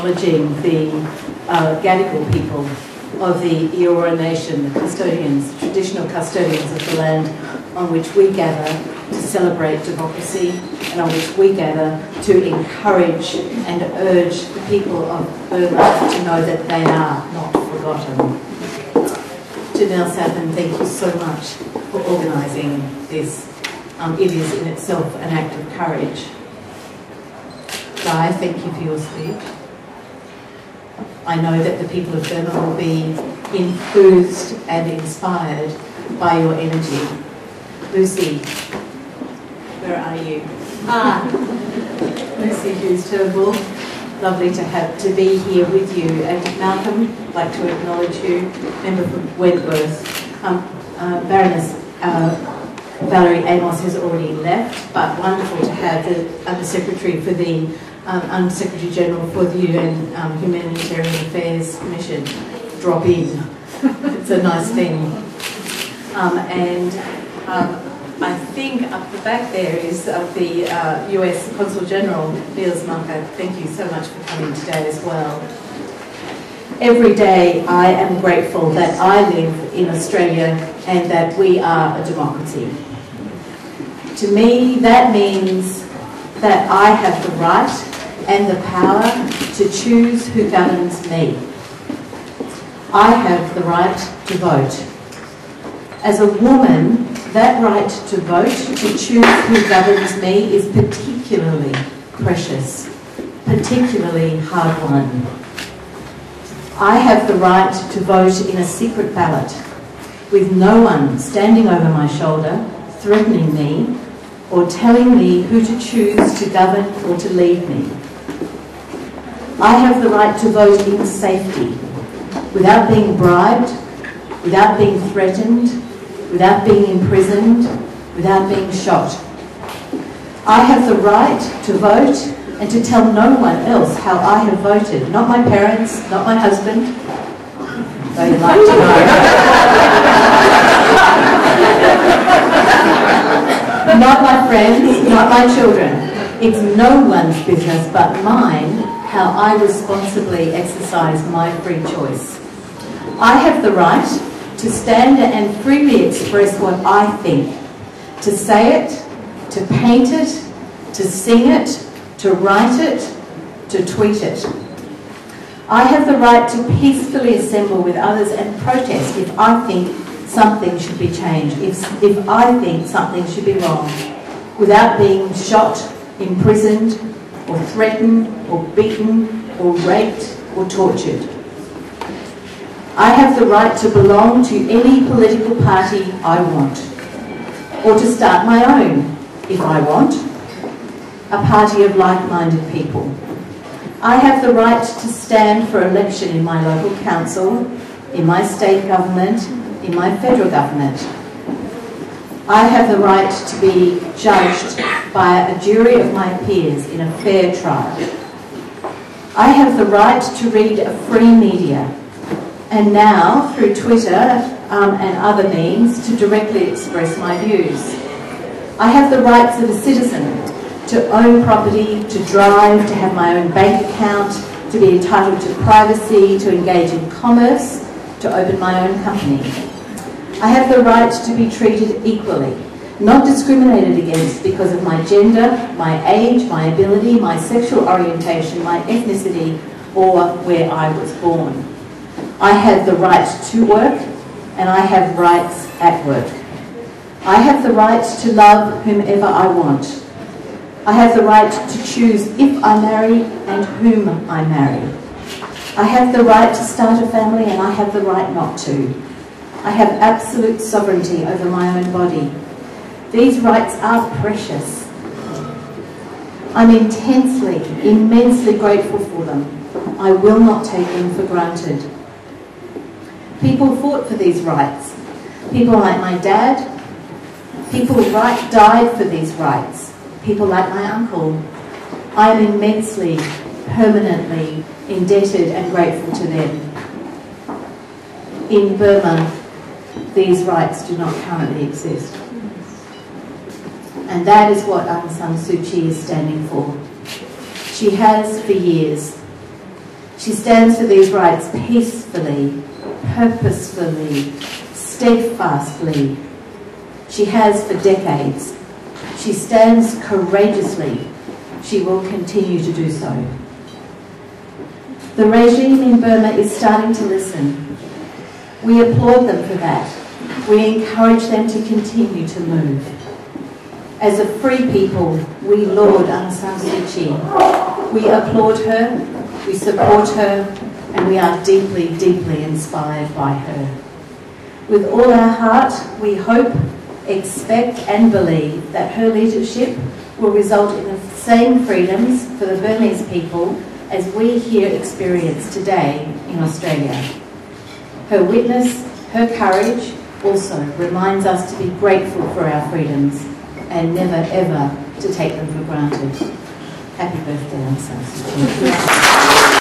acknowledging the Gadigal people of the Eora Nation, the custodians, the traditional custodians of the land on which we gather to celebrate democracy and on which we gather to encourage and urge the people of Burma to know that they are not forgotten. Janelle Satham, thank you so much for organising this. It is in itself an act of courage. Guy, thank you for your speech. I know that the people of Burma will be enthused and inspired by your energy. Lucy, where are you? Lucy Hughes Turnbull, lovely to be here with you. And Malcolm, I'd like to acknowledge you, member from Wentworth. Baroness Valerie Amos has already left, but wonderful to have the Undersecretary for the Undersecretary General for the UN Humanitarian Affairs Commission drop in. It's a nice thing. I think up the back there is the US Consul General, Niels Marker. Thank you so much for coming today as well. Every day I am grateful that I live in Australia and that we are a democracy. To me, that means that I have the right and the power to choose who governs me. I have the right to vote. As a woman, that right to vote, to choose who governs me, is particularly precious, particularly hard-won. I have the right to vote in a secret ballot, with no one standing over my shoulder, threatening me, or telling me who to choose to govern or to lead me. I have the right to vote in safety, without being bribed, without being threatened, without being imprisoned, without being shot. I have the right to vote and to tell no one else how I have voted. Not my parents, not my husband. They'd like to know. Not my friends, not my children. It's no one's business but mine how I responsibly exercise my free choice. I have the right to stand and freely express what I think, to say it, to paint it, to sing it, to write it, to tweet it. I have the right to peacefully assemble with others and protest if I think something should be changed, if I think something should be wrong, without being shot, imprisoned, or threatened, or beaten, or raped, or tortured. I have the right to belong to any political party I want, or to start my own, if I want, a party of like-minded people. I have the right to stand for election in my local council, in my state government, in my federal government. I have the right to be judged by a jury of my peers in a fair trial. I have the right to read a free media, and now, through Twitter and other means, to directly express my views. I have the rights of a citizen to own property, to drive, to have my own bank account, to be entitled to privacy, to engage in commerce, to open my own company. I have the right to be treated equally, not discriminated against because of my gender, my age, my ability, my sexual orientation, my ethnicity, or where I was born. I have the right to work, and I have rights at work. I have the right to love whomever I want. I have the right to choose if I marry and whom I marry. I have the right to start a family, and I have the right not to. I have absolute sovereignty over my own body. These rights are precious. I'm intensely, immensely grateful for them. I will not take them for granted. People fought for these rights. People like my dad. People died for these rights. People like my uncle. I am immensely, permanently indebted and grateful to them. In Burma, these rights do not currently exist. And that is what Aung San Suu Kyi is standing for. She has for years. She stands for these rights peacefully, purposefully, steadfastly. She has for decades. She stands courageously. She will continue to do so. The regime in Burma is starting to listen. We applaud them for that. We encourage them to continue to move. As a free people, we laud Aung San Suu Kyi. We applaud her, we support her, and we are deeply, deeply inspired by her. With all our heart, we hope, expect and believe that her leadership will result in the same freedoms for the Burmese people as we here experience today in Australia. Her witness, her courage also reminds us to be grateful for our freedoms and never ever to take them for granted. Happy birthday, Aung San Suu Kyi.